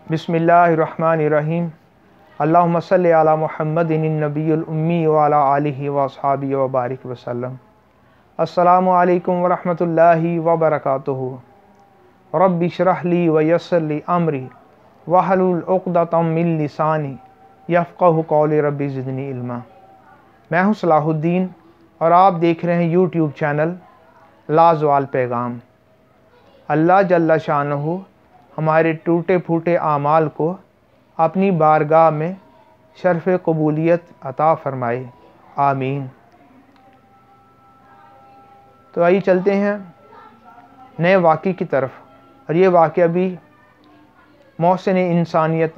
बिस्मिल्लाहिर्रहमानिर्रहीम। अल्लाहुम्मा सल्लि अला मुहम्मदिन नबियुल उम्मी व अला आलिहि व अस्हाबिहि व बारिक वसल्लम। अस्सलामु अलैकुम व रहमतुल्लाहि व बरकातुहू। रब्बि इश्रह ली व यस्सिर ली अमरी वहलुल उक़दतम मिन लिसानी यफ़क़हू क़ौली रब्बि ज़िदनी इल्मा। मैं हूँ सलाहुद्दीन और आप देख रहे हैं यूट्यूब चैनल लाज़वाल पैगाम। अल्लाह जल्ला शानहू हमारे टूटे फूटे आमाल को अपनी बारगाह में शर्फ़ कबूलियत अता फ़रमाए, आमीन। तो आइए चलते हैं नए वाक़े की तरफ, और ये वाक़या भी मौसम इंसानियत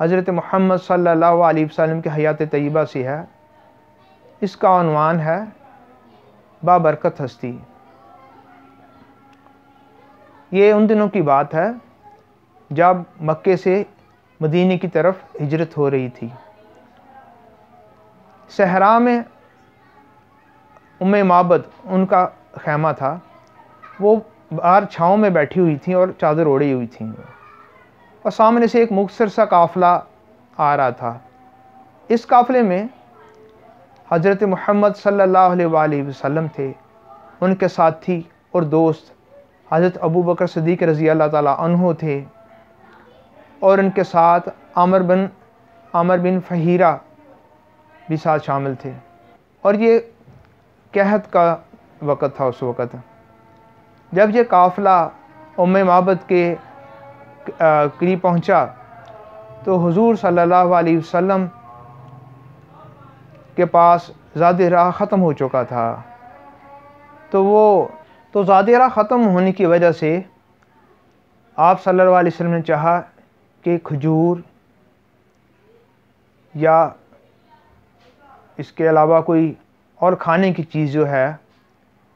हज़रत मुहम्मद सल्लल्लाहु अलैहि वसल्लम के हयात तय्यबा से है। इसका उन्वान है बाबरकत हस्ती। ये उन दिनों की बात है जब मक्के से मदीने की तरफ हिजरत हो रही थी। सहरा में उम्मे माबद उनका खैमा था। वो बाहर छाँव में बैठी हुई थी और चादर ओढ़ी हुई थी, और सामने से एक मुख्तसर सा काफ़िला आ रहा था। इस काफ़िले में हज़रत मुहम्मद सल्लल्लाहु अलैहि वसल्लम थे, उनके साथी और दोस्त हज़रत अबू बकर सिद्दीक़ रज़ी अल्लाह ताला अन्हु थे, और उनके साथ आमिर बिन फ़हीरा भी साथ शामिल थे। और ये कहत का वक़्त था। उस वक़्त जब ये काफ़िला उम्मे माबद के करीब पहुँचा तो हुज़ूर सल्लल्लाहु अलैहि वसल्लम के पास ज़ाद राह ख़त्म हो चुका था। तो ज़ाद राह ख़त्म होने की वजह से आप सल्लल्लाहु अलैहि वसल्लम ने चाहा कि खजूर या इसके अलावा कोई और खाने की चीज़ जो है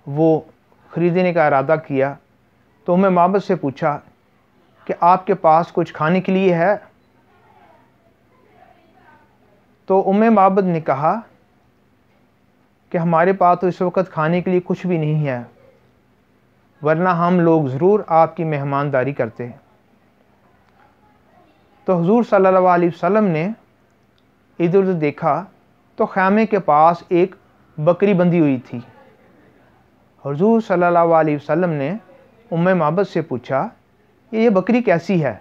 वो ख़रीदने का इरादा किया। तो उम्मे माबद से पूछा कि आपके पास कुछ खाने के लिए है? तो उम्मे माबद ने कहा कि हमारे पास तो इस वक्त खाने के लिए कुछ भी नहीं है, वरना हम लोग ज़रूर आपकी मेहमानदारी करते। तो हुज़ूर सल्लल्लाहु अलैहि वसल्लम ने इधर उधर देखा तो खैमे के पास एक बकरी बंधी हुई थी। हुज़ूर सल्लल्लाहु अलैहि वसल्लम ने उम्मे माबद से पूछा ये बकरी कैसी है?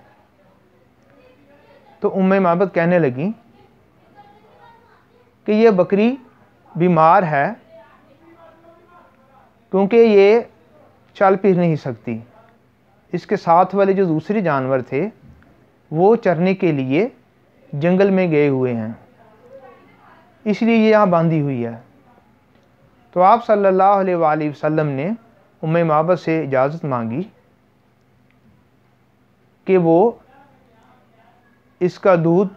तो उम्मे माबद कहने लगी कि ये बकरी बीमार है, क्योंकि ये चल फिर नहीं सकती। इसके साथ वाले जो दूसरे जानवर थे वो चरने के लिए जंगल में गए हुए हैं, इसलिए ये यहाँ बांधी हुई है। तो आप सल्लल्लाहु अलैहि वसल्लम ने उम्मे माबद से इजाज़त मांगी कि वो इसका दूध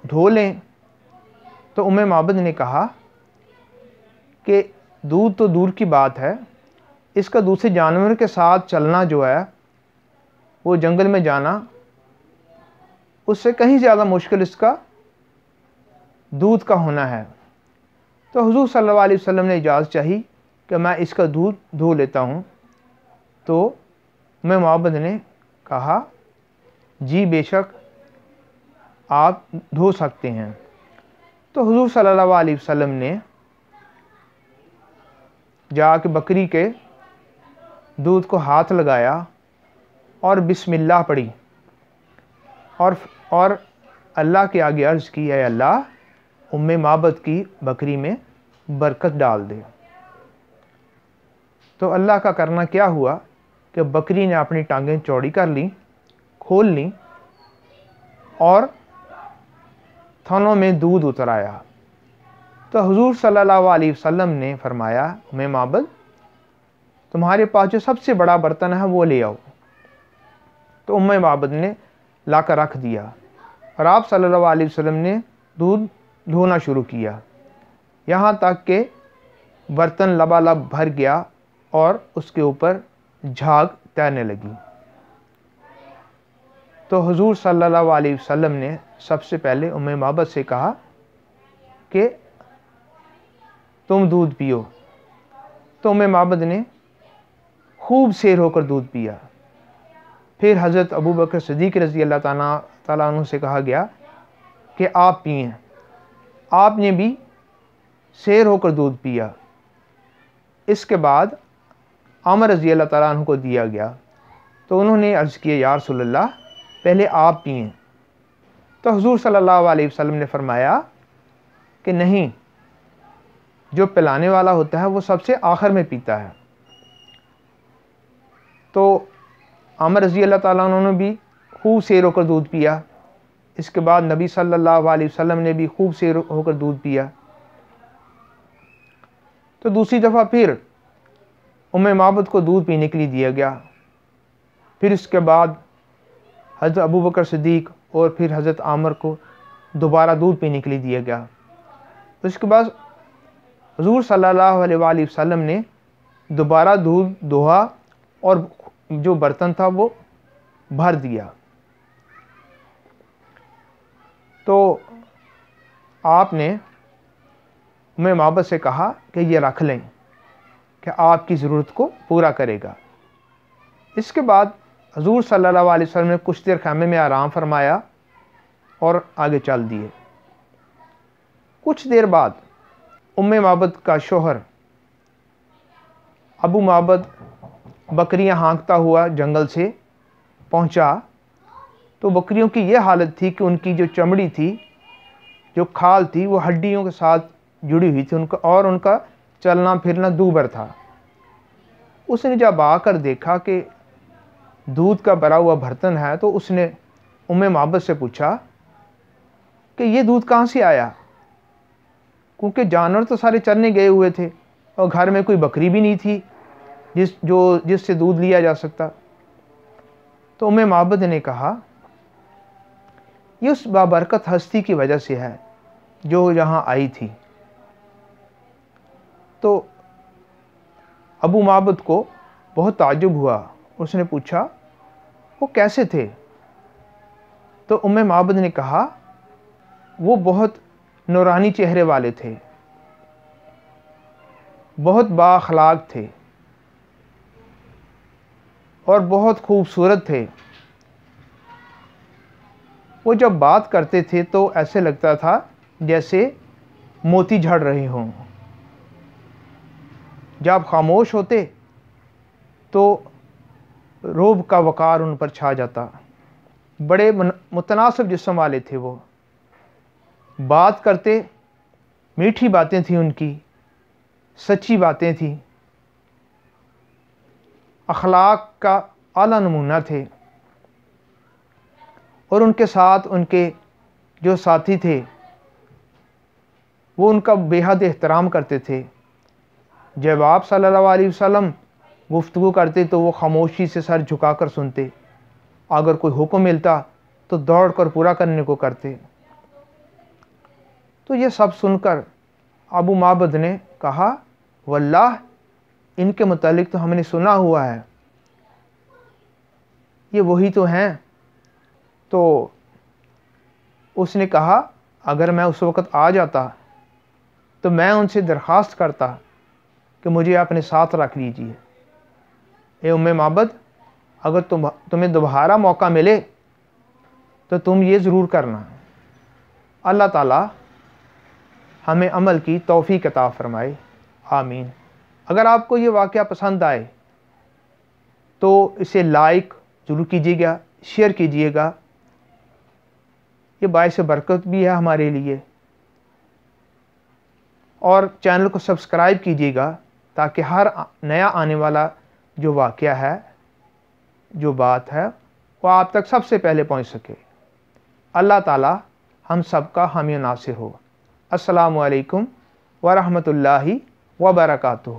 धो लें। तो उम्मे माबद ने कहा कि दूध तो दूर की बात है, इसका दूसरे जानवर के साथ चलना जो है, वो जंगल में जाना, उससे कहीं ज़्यादा मुश्किल इसका दूध का होना है। तो हुज़ूर सल्लल्लाहु अलैहि वसल्लम ने इजाज़त चाही कि मैं इसका दूध धो लेता हूँ। तो उम्मे माबद ने कहा जी बेशक आप धो सकते हैं। तो हुज़ूर सल्लल्लाहु अलैहि वसल्लम ने जाके बकरी के दूध को हाथ लगाया और बिस्मिल्लाह पढ़ी, और अल्लाह के आगे अर्ज़ की, है अल्लाह उम्मे माबद की बकरी में बरकत डाल दे। तो अल्लाह का करना क्या हुआ कि बकरी ने अपनी टांगें चौड़ी कर लीं, खोल लीं, और थनों में दूध उतर आया। तो हुज़ूर सल्लल्लाहु अलैहि वसल्लम ने फरमाया उम्मे माबद तुम्हारे पास जो सबसे बड़ा बर्तन है वो ले आओ। तो उम्मे माबद ने लाकर रख दिया, और आप सल्लल्लाहु अलैहि वसल्लम ने दूध धोना शुरू किया, यहाँ तक कि बर्तन लबालब भर गया और उसके ऊपर झाग तैरने लगी। तो हुज़ूर सल्लल्लाहु अलैहि वसल्लम ने सबसे पहले उम्मे माबद से कहा कि तुम दूध पियो। तो उम्मे माबद ने खूब सेर होकर दूध पिया। پھر حضرت ابو بکر صدیق رضی اللہ تعالیٰ عنہ سے کہا گیا کہ آپ پئیں۔ آپ نے بھی سیر ہو کر دودھ پیا۔ اس کے بعد عامر رضی اللہ تعالیٰ عنہ کو دیا گیا تو انہوں نے عرض کیا یا رسول اللہ پہلے آپ پئیں۔ تو حضور صلی اللہ علیہ وسلم نے فرمایا کہ نہیں، جو پلانے والا ہوتا ہے وہ سب سے آخر میں پیتا ہے۔ تو عامر رضی اللہ تعالیٰ عنہ نے بھی خوب سیر ہو کر دودھ پیا۔ اس کے بعد نبی صلی اللہ علیہ وسلم نے بھی خوب سیر ہو کر دودھ پیا۔ تو دوسری دفعہ پھر معبد کو دودھ پینے کے لیے دیا گیا۔ پھر اس کے بعد حضرت ابو بکر صدیق اور پھر حضرت عامر کو دوبارہ دودھ پینے کے لیے دیا گیا۔ اس کے بعد حضور صلی اللہ علیہ وآلہ وسلم نے دوبارہ دودھ دوہا اور جو برتن تھا وہ بھر دیا۔ تو آپ نے معبد سے کہا کہ یہ رکھ لیں کہ آپ کی ضرورت کو پورا کرے گا۔ اس کے بعد حضور صلی اللہ علیہ وسلم نے کچھ دیر خیمے میں آرام فرمایا اور آگے چل دیے۔ کچھ دیر بعد معبد کا شوہر ابو معبد بکریاں ہانکتا ہوا جنگل سے پہنچا تو بکریوں کی یہ حالت تھی کہ ان کی جو چمڑی تھی، جو کھال تھی، وہ ہڈیوں کے ساتھ جڑی ہوئی تھی اور ان کا چلنا پھرنا دوبر تھا۔ اس نے جب آ کر دیکھا کہ دودھ کا بھرا ہوا برتن ہے تو اس نے معبد سے پوچھا کہ یہ دودھ کہاں سے آیا، کیونکہ جانور تو سارے چرنے گئے ہوئے تھے اور گھر میں کوئی بکری بھی نہیں تھی جس سے دودھ لیا جا سکتا۔ تو معبد نے کہا یہ اس بابرکت ہستی کی وجہ سے ہے جو یہاں آئی تھی۔ تو ابو معبد کو بہت تعجب ہوا، اس نے پوچھا وہ کیسے تھے؟ تو معبد نے کہا وہ بہت نورانی چہرے والے تھے، بہت با اخلاق تھے اور بہت خوبصورت تھے۔ وہ جب بات کرتے تھے تو ایسے لگتا تھا جیسے موتی جھڑ رہے ہوں، جب خاموش ہوتے تو رعب کا وقار ان پر چھا جاتا۔ بڑے متناسب جسم والے تھے، وہ بات کرتے، میٹھی باتیں تھیں ان کی، سچی باتیں تھیں، اخلاق کا اعلیٰ نمونہ تھے، اور ان کے ساتھ ان کے جو ساتھی تھے وہ ان کا بے حد احترام کرتے تھے۔ جب آپ صلی اللہ علیہ وسلم گفتگو کرتے تو وہ خاموشی سے سر جھکا کر سنتے، اگر کوئی حکم ملتا تو دوڑ کر پورا کرنے کو کرتے۔ تو یہ سب سن کر ابو معبد نے کہا واللہ ان کے متعلق تو ہم نے سنا ہوا ہے، یہ وہی تو ہیں۔ تو اس نے کہا اگر میں اس وقت آ جاتا تو میں ان سے درخواست کرتا کہ مجھے اپنے ساتھ رکھ لیجیے۔ اے معبد، اگر تمہیں دوبارہ موقع ملے تو تم یہ ضرور کرنا۔ اللہ تعالیٰ ہمیں عمل کی توفیق عطا فرمائے، آمین۔ اگر آپ کو یہ واقعہ پسند آئے تو اسے لائک ضرور کیجیے گا، شیئر کیجیے گا، یہ باعث برکت بھی ہے ہمارے لیے، اور چینل کو سبسکرائب کیجیے گا تاکہ ہر نیا آنے والا جو واقعہ ہے، جو بات ہے، وہ آپ تک سب سے پہلے پہنچ سکے۔ اللہ تعالی ہم سب کا حامی و ناصر ہو۔ السلام علیکم ورحمۃ اللہ وبرکاتہ۔